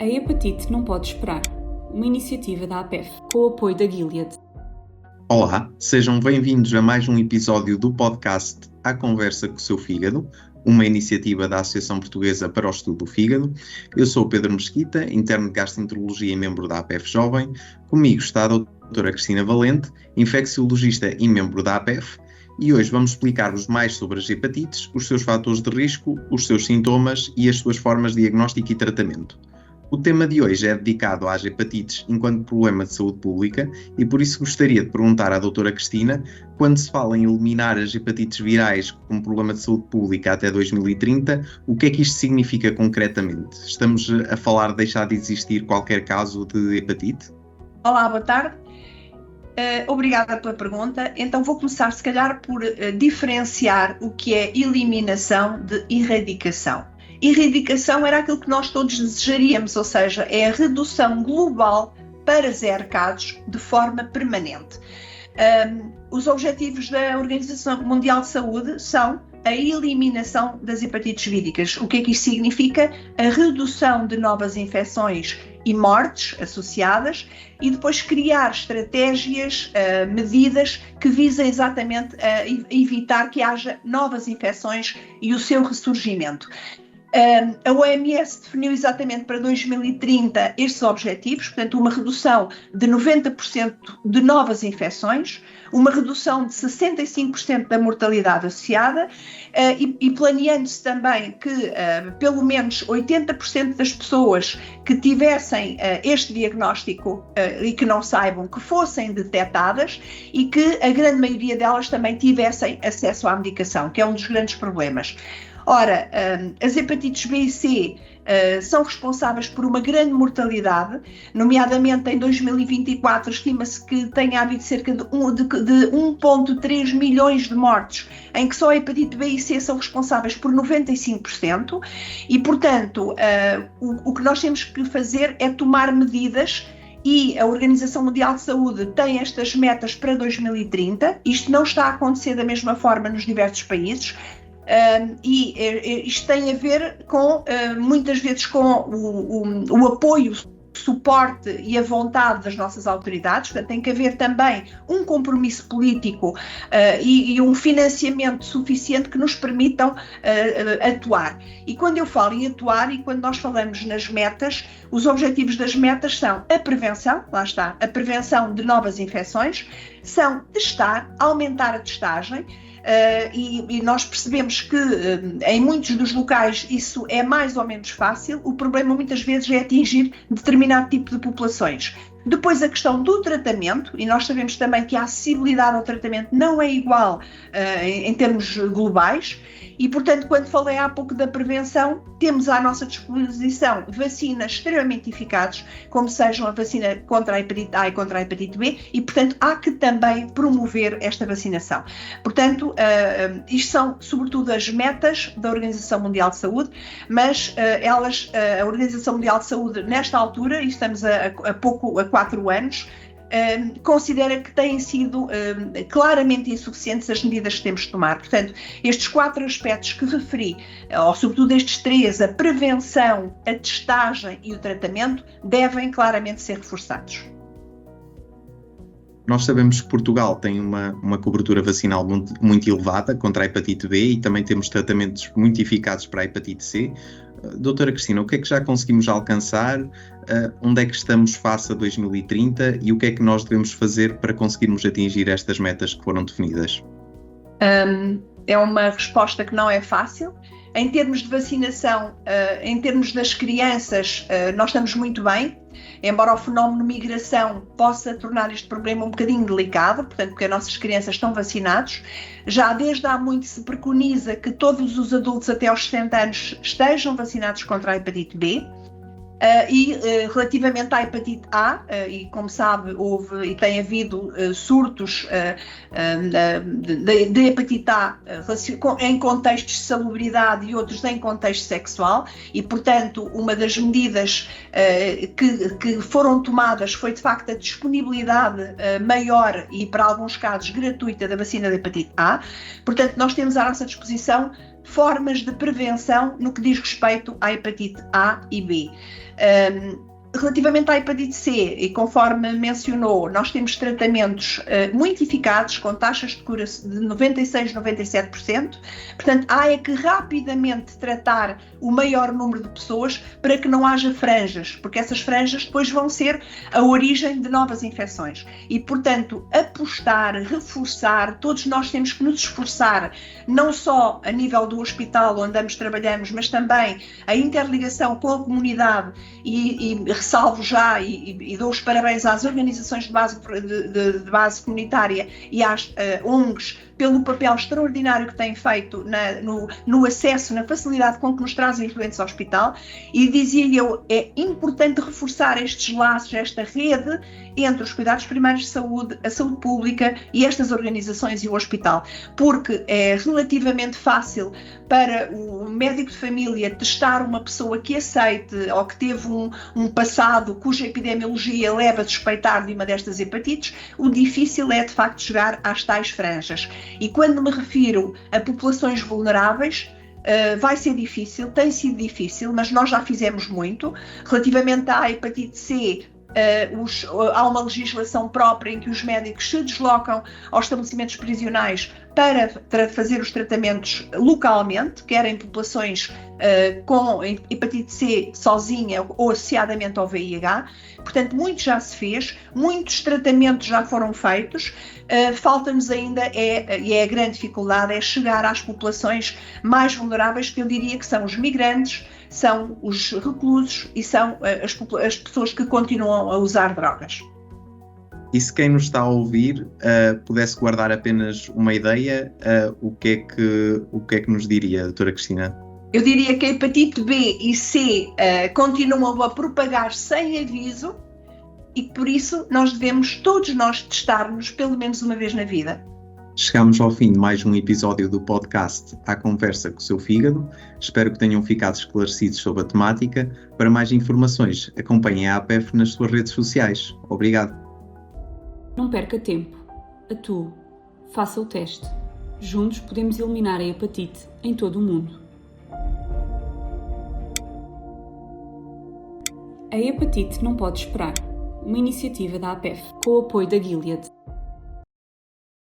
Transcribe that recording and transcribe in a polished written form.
A hepatite não pode esperar. Uma iniciativa da APEF, com o apoio da Gilead. Olá, sejam bem-vindos a mais um episódio do podcast À Conversa com o Seu Fígado, uma iniciativa da Associação Portuguesa para o Estudo do Fígado. Eu sou o Pedro Mesquita, interno de gastroenterologia e membro da APEF Jovem. Comigo está a doutora Cristina Valente, infecciologista e membro da APEF. E hoje vamos explicar-vos mais sobre as hepatites, os seus fatores de risco, os seus sintomas e as suas formas de diagnóstico e tratamento. O tema de hoje é dedicado às hepatites enquanto problema de saúde pública e por isso gostaria de perguntar à doutora Cristina, quando se fala em eliminar as hepatites virais como problema de saúde pública até 2030, o que é que isto significa concretamente? Estamos a falar de deixar de existir qualquer caso de hepatite? Olá, boa tarde. Obrigada pela pergunta. Então vou começar se calhar por diferenciar o que é eliminação de erradicação. Erradicação era aquilo que nós todos desejaríamos, ou seja, é a redução global para 0 casos de forma permanente. Os objetivos da Organização Mundial de Saúde são a eliminação das hepatites víricas. O que é que isto significa? A redução de novas infecções e mortes associadas e depois criar estratégias, medidas que visem exatamente a evitar que haja novas infecções e o seu ressurgimento. A OMS definiu exatamente para 2030 estes objetivos, portanto uma redução de 90% de novas infecções, uma redução de 65% da mortalidade associada e planeando-se também que pelo menos 80% das pessoas que tivessem este diagnóstico e que não saibam que fossem detectadas e que a grande maioria delas também tivessem acesso à medicação, que é um dos grandes problemas. Ora, as hepatites B e C são responsáveis por uma grande mortalidade, nomeadamente em 2024 estima-se que tenha havido cerca de 1,3 milhões de mortes, em que só a hepatite B e C são responsáveis por 95% e, portanto, o que nós temos que fazer é tomar medidas. E a Organização Mundial de Saúde tem estas metas para 2030, isto não está a acontecer da mesma forma nos diversos países. Isto tem a ver com, muitas vezes, com o apoio, o suporte e a vontade das nossas autoridades. Portanto, tem que haver também um compromisso político e um financiamento suficiente que nos permitam atuar. E quando eu falo em atuar e quando nós falamos nas metas, os objetivos das metas são a prevenção, lá está, a prevenção de novas infecções, são testar, aumentar a testagem. E nós percebemos que em muitos dos locais isso é mais ou menos fácil. O problema muitas vezes é atingir determinado tipo de populações. Depois a questão do tratamento, e nós sabemos também que a acessibilidade ao tratamento não é igual em termos globais e, portanto, quando falei há pouco da prevenção, temos à nossa disposição vacinas extremamente eficazes, como sejam a vacina contra a hepatite A e contra a hepatite B, e, portanto, há que também promover esta vacinação. Portanto, isto são, sobretudo, as metas da Organização Mundial de Saúde, mas a Organização Mundial de Saúde, nesta altura, e estamos a 4 anos, considera que têm sido claramente insuficientes as medidas que temos de tomar. Portanto, estes 4 aspectos que referi, ou sobretudo estes 3, a prevenção, a testagem e o tratamento, devem claramente ser reforçados. Nós sabemos que Portugal tem uma cobertura vacinal muito elevada contra a hepatite B e também temos tratamentos muito eficazes para a hepatite C. Doutora Cristina, o que é que já conseguimos alcançar? Onde é que estamos face a 2030 e o que é que nós devemos fazer para conseguirmos atingir estas metas que foram definidas? É uma resposta que não é fácil. Em termos de vacinação, em termos das crianças, nós estamos muito bem, embora o fenómeno migração possa tornar este problema um bocadinho delicado, portanto, porque as nossas crianças estão vacinados. Já desde há muito se preconiza que todos os adultos até aos 60 anos estejam vacinados contra a hepatite B. Relativamente à hepatite A, e como sabe, houve e tem havido surtos de hepatite A em contextos de salubridade e outros em contexto sexual e, portanto, uma das medidas que foram tomadas foi, de facto, a disponibilidade maior e, para alguns casos, gratuita da vacina da hepatite A. Portanto, nós temos à nossa disposição formas de prevenção no que diz respeito à hepatite A e B. Relativamente à hepatite C, e conforme mencionou, nós temos tratamentos muito eficazes, com taxas de cura de 96%, 97%. Portanto, há é que rapidamente tratar o maior número de pessoas para que não haja franjas, porque essas franjas depois vão ser a origem de novas infecções. E, portanto, apostar, reforçar, todos nós temos que nos esforçar, não só a nível do hospital onde ambos trabalhamos, mas também a interligação com a comunidade e ressalvo já e dou os parabéns às organizações de base comunitária e às ONGs pelo papel extraordinário que têm feito no acesso, na facilidade com que nos trazem os doentes ao hospital, e dizia eu, é importante reforçar estes laços, esta rede entre os cuidados primários de saúde, a saúde pública e estas organizações e o hospital, porque é relativamente fácil para o médico de família testar uma pessoa que aceite ou que teve um passado cuja epidemiologia leva a suspeitar de uma destas hepatites. O difícil é de facto chegar às tais franjas. E quando me refiro a populações vulneráveis, vai ser difícil, tem sido difícil, mas nós já fizemos muito. Relativamente à hepatite C, há uma legislação própria em que os médicos se deslocam aos estabelecimentos prisionais para fazer os tratamentos localmente, quer em populações com hepatite C sozinha ou associadamente ao VIH. Portanto, muito já se fez, muitos tratamentos já foram feitos. Falta-nos ainda, e é a grande dificuldade, é chegar às populações mais vulneráveis, que eu diria que são os migrantes, são os reclusos e são as pessoas que continuam a usar drogas. E se quem nos está a ouvir pudesse guardar apenas uma ideia, o que é que nos diria, doutora Cristina? Eu diria que a hepatite B e C continuam a propagar sem aviso e que por isso todos nós testar-nos pelo menos uma vez na vida. Chegamos ao fim de mais um episódio do podcast À Conversa com o Seu Fígado. Espero que tenham ficado esclarecidos sobre a temática. Para mais informações, acompanhem a APEF nas suas redes sociais. Obrigado. Não perca tempo. Atue. Faça o teste. Juntos podemos eliminar a hepatite em todo o mundo. A hepatite não pode esperar. Uma iniciativa da APEF, com o apoio da Gilead.